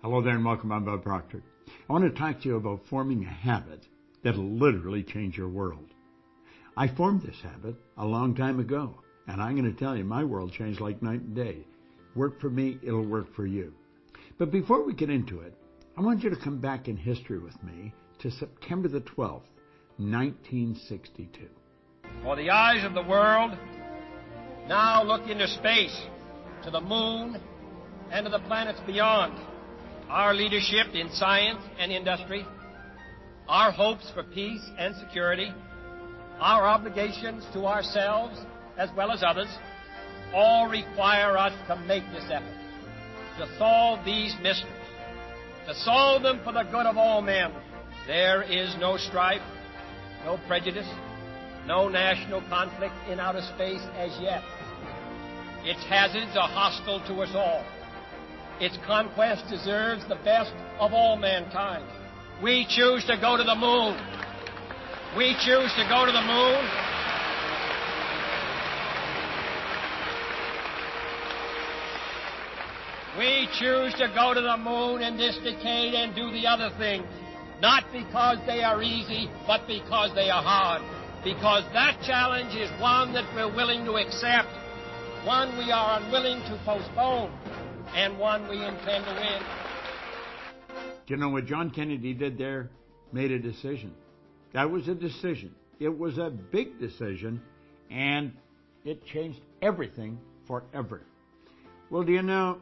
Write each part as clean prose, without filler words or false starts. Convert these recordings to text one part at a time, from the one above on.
Hello there and welcome. I'm Bob Proctor. I want to talk to you about forming a habit that'll literally change your world. I formed this habit a long time ago, and I'm going to tell you, my world changed like night and day. Work for me, it'll work for you. But before we get into it, I want you to come back in history with me to September the 12th, 1962. For the eyes of the world now look into space, to the moon, and to the planets beyond. Our leadership in science and industry, our hopes for peace and security, our obligations to ourselves as well as others, all require us to make this effort, to solve these mysteries, to solve them for the good of all men. There is no strife, no prejudice, no national conflict in outer space as yet. Its hazards are hostile to us all. Its conquest deserves the best of all mankind. We choose to go to the moon. We choose to go to the moon. We choose to go to the moon in this decade and do the other things, not because they are easy, but because they are hard. Because that challenge is one that we're willing to accept, one we are unwilling to postpone, and one we intend to win. Do you know what John Kennedy did there? Made a decision. That was a decision. It was a big decision, and it changed everything forever. Well, do you know,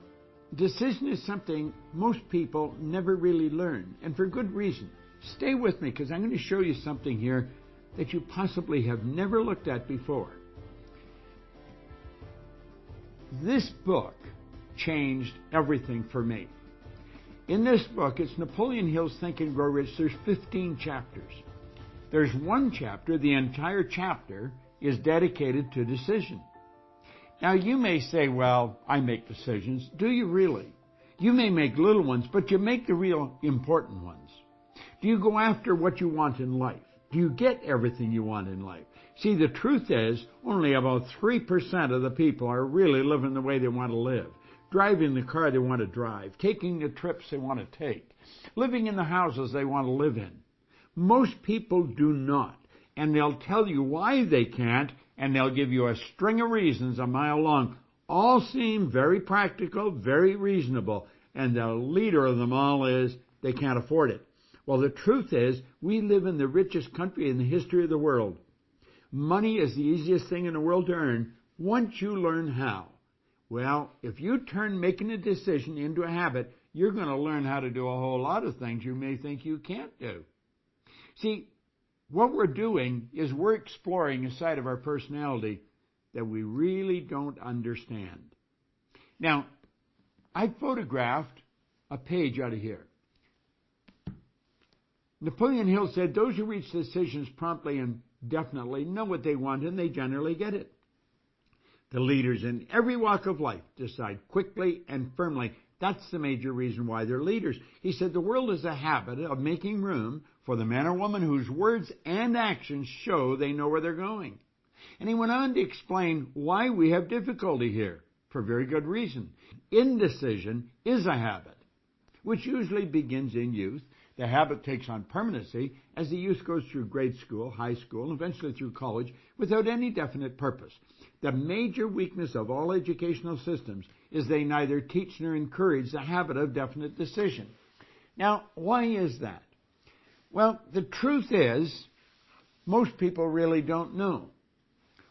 decision is something most people never really learn, and for good reason. Stay with me, because I'm going to show you something here that you possibly have never looked at before. This book changed everything for me. In this book, it's Napoleon Hill's Think and Grow Rich. There's 15 chapters. There's one chapter, the entire chapter, is dedicated to decision. Now, you may say, well, I make decisions. Do you really? You may make little ones, but you make the real important ones. Do you go after what you want in life? Do you get everything you want in life? See, the truth is, only about 3% of the people are really living the way they want to live, driving the car they want to drive, taking the trips they want to take, living in the houses they want to live in. Most people do not, and they'll tell you why they can't, and they'll give you a string of reasons a mile long. All seem very practical, very reasonable, and the leader of them all is they can't afford it. Well, the truth is, we live in the richest country in the history of the world. Money is the easiest thing in the world to earn once you learn how. Well, if you turn making a decision into a habit, you're going to learn how to do a whole lot of things you may think you can't do. See, what we're doing is we're exploring a side of our personality that we really don't understand. Now, I photographed a page out of here. Napoleon Hill said, those who reach decisions promptly and definitely know what they want, and they generally get it. The leaders in every walk of life decide quickly and firmly. That's the major reason why they're leaders. He said the world is a habit of making room for the man or woman whose words and actions show they know where they're going. And he went on to explain why we have difficulty here, for very good reason. Indecision is a habit, which usually begins in youth. The habit takes on permanency as the youth goes through grade school, high school, and eventually through college without any definite purpose. The major weakness of all educational systems is they neither teach nor encourage the habit of definite decision. Now, why is that? Well, the truth is, most people really don't know.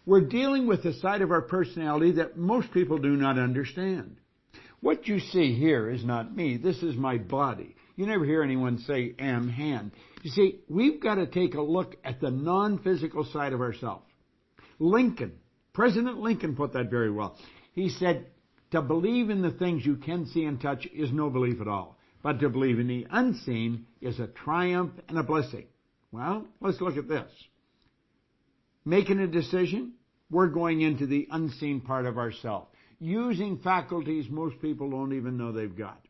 We're dealing with a side of our personality that most people do not understand. What you see here is not me. This is my body. You never hear anyone say, am hand. You see, we've got to take a look at the non-physical side of ourselves. President Lincoln put that very well. He said, to believe in the things you can see and touch is no belief at all. But to believe in the unseen is a triumph and a blessing. Well, let's look at this. Making a decision, we're going into the unseen part of ourselves, using faculties most people don't even know they've got.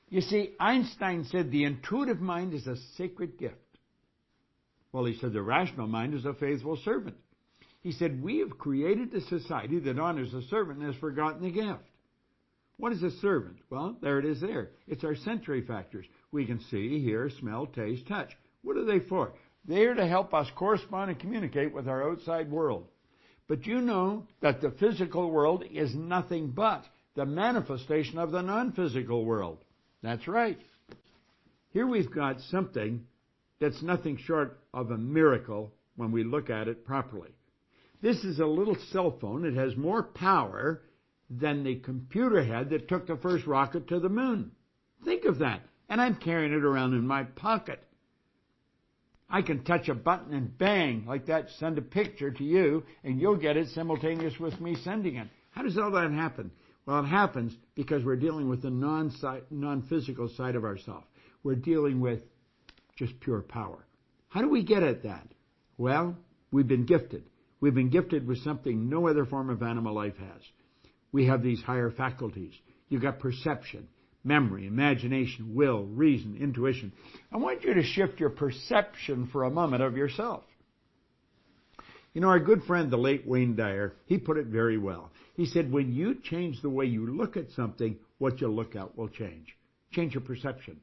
You see, Einstein said the intuitive mind is a sacred gift. Well, he said the rational mind is a faithful servant. He said we have created a society that honors the servant and has forgotten the gift. What is a servant? Well, there it is there. It's our sensory factors. We can see, hear, smell, taste, touch. What are they for? They're to help us correspond and communicate with our outside world. But you know that the physical world is nothing but the manifestation of the non-physical world. That's right. Here we've got something that's nothing short of a miracle when we look at it properly. This is a little cell phone. It has more power than the computer had that took the first rocket to the moon. Think of that. And I'm carrying it around in my pocket. I can touch a button and bang, like that, send a picture to you, and you'll get it simultaneous with me sending it. How does all that happen? Well, it happens because we're dealing with the non-physical side of ourselves. We're dealing with just pure power. How do we get at that? Well, we've been gifted. We've been gifted with something no other form of animal life has. We have these higher faculties. You've got perception, memory, imagination, will, reason, intuition. I want you to shift your perception for a moment of yourself. You know, our good friend, the late Wayne Dyer, he put it very well. He said, when you change the way you look at something, what you look at will change. Change your perception.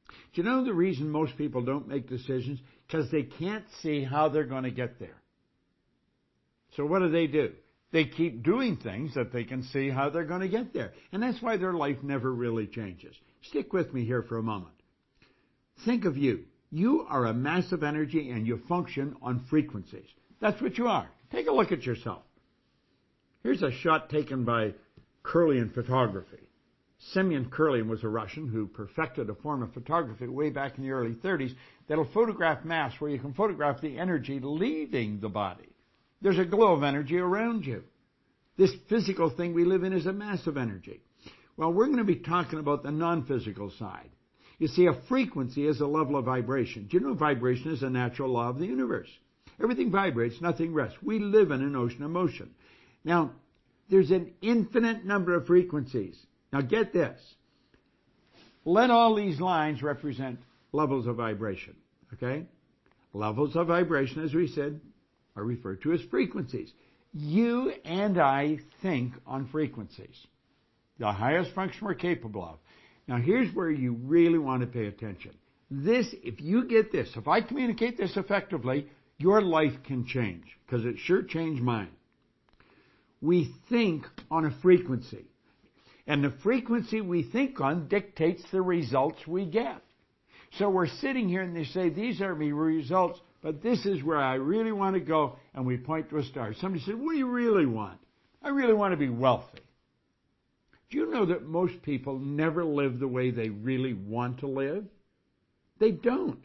Do you know the reason most people don't make decisions? Because they can't see how they're going to get there. So what do? They keep doing things that they can see how they're going to get there. And that's why their life never really changes. Stick with me here for a moment. Think of you. You are a mass of energy and you function on frequencies. That's what you are. Take a look at yourself. Here's a shot taken by Kirlian photography. Semyon Kirlian was a Russian who perfected a form of photography way back in the early 30s that'll photograph mass where you can photograph the energy leaving the body. There's a glow of energy around you. This physical thing we live in is a mass of energy. Well, we're going to be talking about the non-physical side. You see, a frequency is a level of vibration. Do you know vibration is a natural law of the universe? Everything vibrates, nothing rests. We live in an ocean of motion. Now, there's an infinite number of frequencies. Now, get this. Let all these lines represent levels of vibration, okay? Levels of vibration, as we said, are referred to as frequencies. You and I think on frequencies. The highest function we're capable of. Now, here's where you really want to pay attention. If you get this, if I communicate this effectively, your life can change, because it sure changed mine. We think on a frequency. And the frequency we think on dictates the results we get. So we're sitting here and they say, these are my results, but this is where I really want to go, and we point to a star. Somebody said, what do you really want? I really want to be wealthy. Do you know that most people never live the way they really want to live? They don't.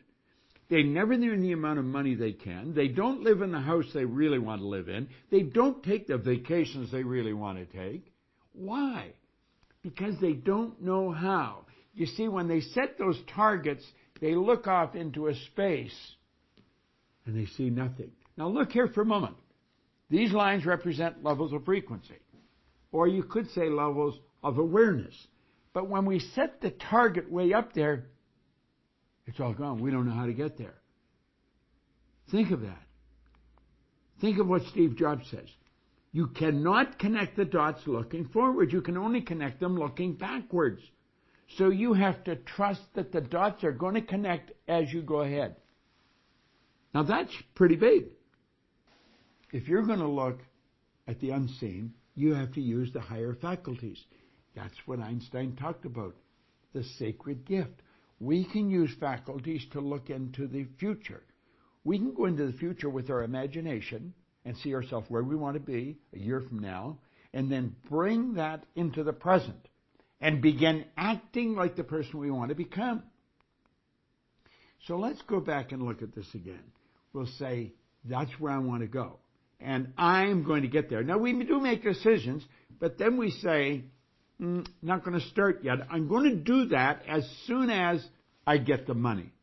They never earn the amount of money they can. They don't live in the house they really want to live in. They don't take the vacations they really want to take. Why? Because they don't know how. You see, when they set those targets, they look off into a space and they see nothing. Now look here for a moment. These lines represent levels of frequency. Or you could say levels of awareness. But when we set the target way up there, it's all gone. We don't know how to get there. Think of that. Think of what Steve Jobs says. You cannot connect the dots looking forward. You can only connect them looking backwards. So you have to trust that the dots are going to connect as you go ahead. Now that's pretty big. If you're going to look at the unseen, you have to use the higher faculties. That's what Einstein talked about, the sacred gift. We can use faculties to look into the future. We can go into the future with our imagination and see ourselves where we want to be a year from now, and then bring that into the present and begin acting like the person we want to become. So let's go back and look at this again. We'll say, that's where I want to go, and I'm going to get there. Now, we do make decisions, but then we say, not going to start yet. I'm going to do that as soon as I get the money.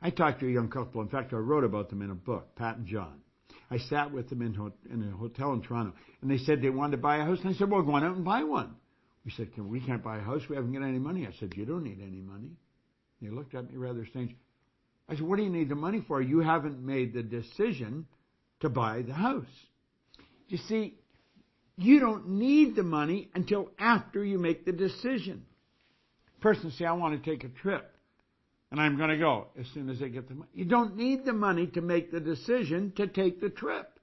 I talked to a young couple. In fact, I wrote about them in a book, Pat and John. I sat with them in a hotel in Toronto, and they said they wanted to buy a house. And I said, well, go on out and buy one. We said, we can't buy a house. We haven't got any money. I said, you don't need any money. And they looked at me rather strange. I said, what do you need the money for? You haven't made the decision to buy the house. You see, You don't need the money until after you make the decision. Person say, I want to take a trip, and I'm going to go as soon as I get the money. You don't need the money to make the decision to take the trip.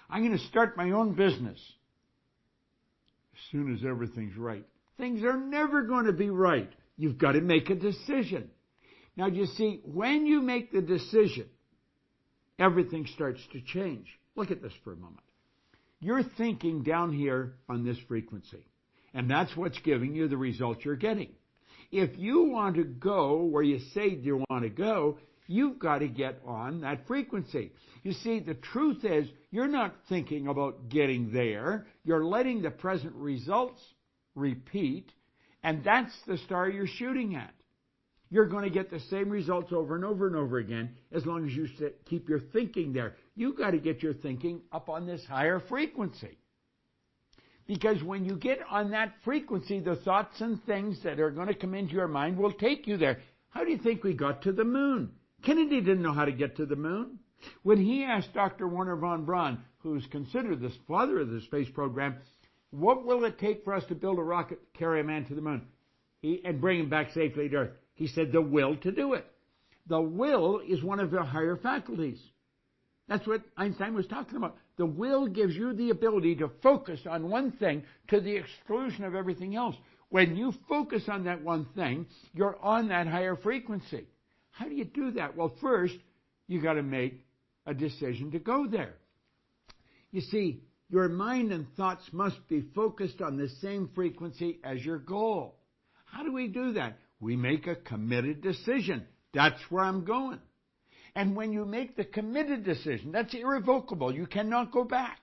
I'm going to start my own business as soon as everything's right. Things are never going to be right. You've got to make a decision. Now, you see, when you make the decision, everything starts to change. Look at this for a moment. You're thinking down here on this frequency, and that's what's giving you the results you're getting. If you want to go where you say you want to go, you've got to get on that frequency. You see, the truth is, you're not thinking about getting there. You're letting the present results repeat, and that's the star you're shooting at. You're going to get the same results over and over and over again as long as you keep your thinking there. You've got to get your thinking up on this higher frequency. Because when you get on that frequency, the thoughts and things that are going to come into your mind will take you there. How do you think we got to the moon? Kennedy didn't know how to get to the moon. When he asked Dr. Wernher von Braun, who's considered the father of the space program, what will it take for us to build a rocket to carry a man to the moon and bring him back safely to Earth? He said the will to do it. The will is one of your higher faculties. That's what Einstein was talking about. The will gives you the ability to focus on one thing to the exclusion of everything else. When you focus on that one thing, you're on that higher frequency. How do you do that? Well, first, you got to make a decision to go there. You see, your mind and thoughts must be focused on the same frequency as your goal. How do we do that? We make a committed decision. That's where I'm going. And when you make the committed decision, that's irrevocable. You cannot go back.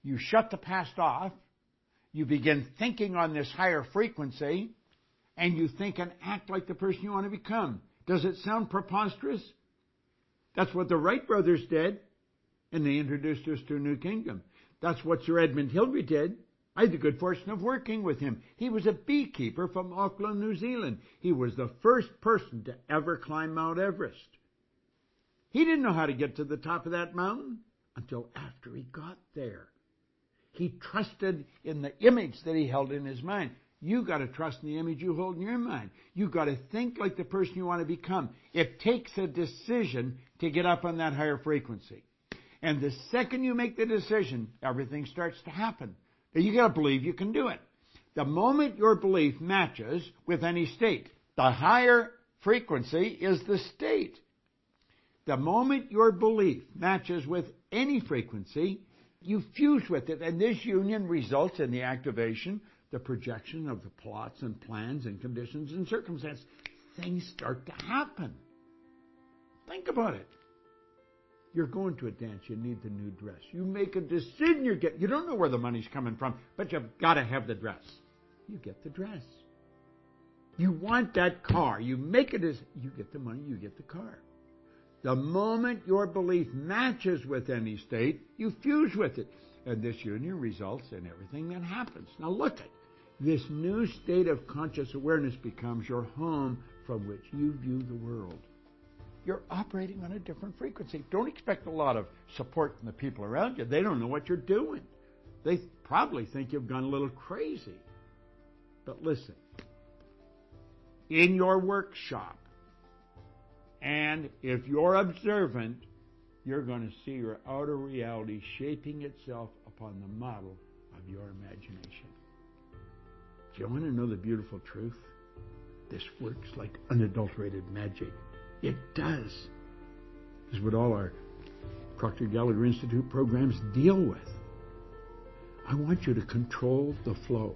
You shut the past off. You begin thinking on this higher frequency, and you think and act like the person you want to become. Does it sound preposterous? That's what the Wright brothers did, and they introduced us to a new kingdom. That's what Sir Edmund Hillary did. I had the good fortune of working with him. He was a beekeeper from Auckland, New Zealand. He was the first person to ever climb Mount Everest. He didn't know how to get to the top of that mountain until after he got there. He trusted in the image that he held in his mind. You've got to trust in the image you hold in your mind. You've got to think like the person you want to become. It takes a decision to get up on that higher frequency. And the second you make the decision, everything starts to happen. Now, you got to believe you can do it. The moment your belief matches with any state, the higher frequency is the state. The moment your belief matches with any frequency, you fuse with it, and this union results in the activation, the projection of the plots and plans and conditions and circumstances. Things start to happen. Think about it. You're going to a dance. You need the new dress. You make a decision. You don't know where the money's coming from, but you've got to have the dress. You get the dress. You want that car. You make it as you get the money. You get the car. The moment your belief matches with any state, you fuse with it. And this union results in everything that happens. Now look at this new state of conscious awareness becomes your home from which you view the world. You're operating on a different frequency. Don't expect a lot of support from the people around you. They don't know what you're doing. They probably think you've gone a little crazy. But listen, in your workshop, and if you're observant, you're going to see your outer reality shaping itself upon the model of your imagination. Do you want to know the beautiful truth? This works like unadulterated magic. It does. This is what all our Proctor Gallagher Institute programs deal with. I want you to control the flow.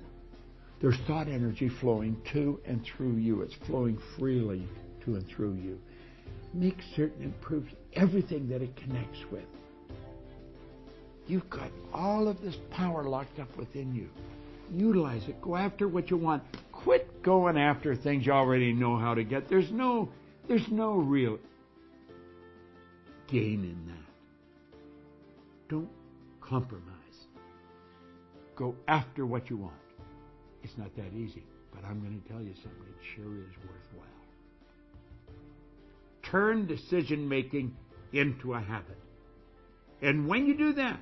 There's thought energy flowing to and through you. It's flowing freely to and through you. Make certain it proves everything that it connects with. You've got all of this power locked up within you. Utilize it. Go after what you want. Quit going after things you already know how to get. There's no real gain in that. Don't compromise. Go after what you want. It's not that easy, but I'm going to tell you something. It sure is worthwhile. Turn decision-making into a habit. And when you do that,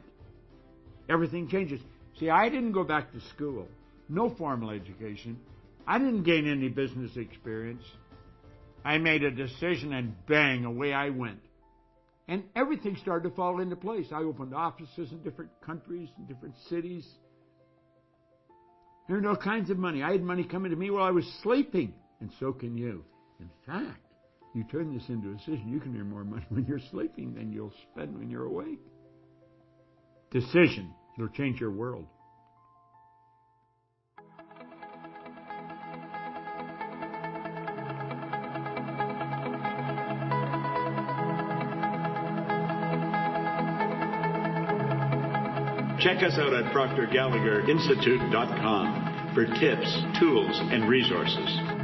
everything changes. See, I didn't go back to school. No formal education. I didn't gain any business experience. I made a decision and bang, away I went. And everything started to fall into place. I opened offices in different countries, in different cities. Earned all kinds of money. I had money coming to me while I was sleeping. And so can you. In fact, you turn this into a decision. You can earn more money when you're sleeping than you'll spend when you're awake. Decision. It'll change your world. Check us out at ProctorGallagherInstitute.com for tips, tools, and resources.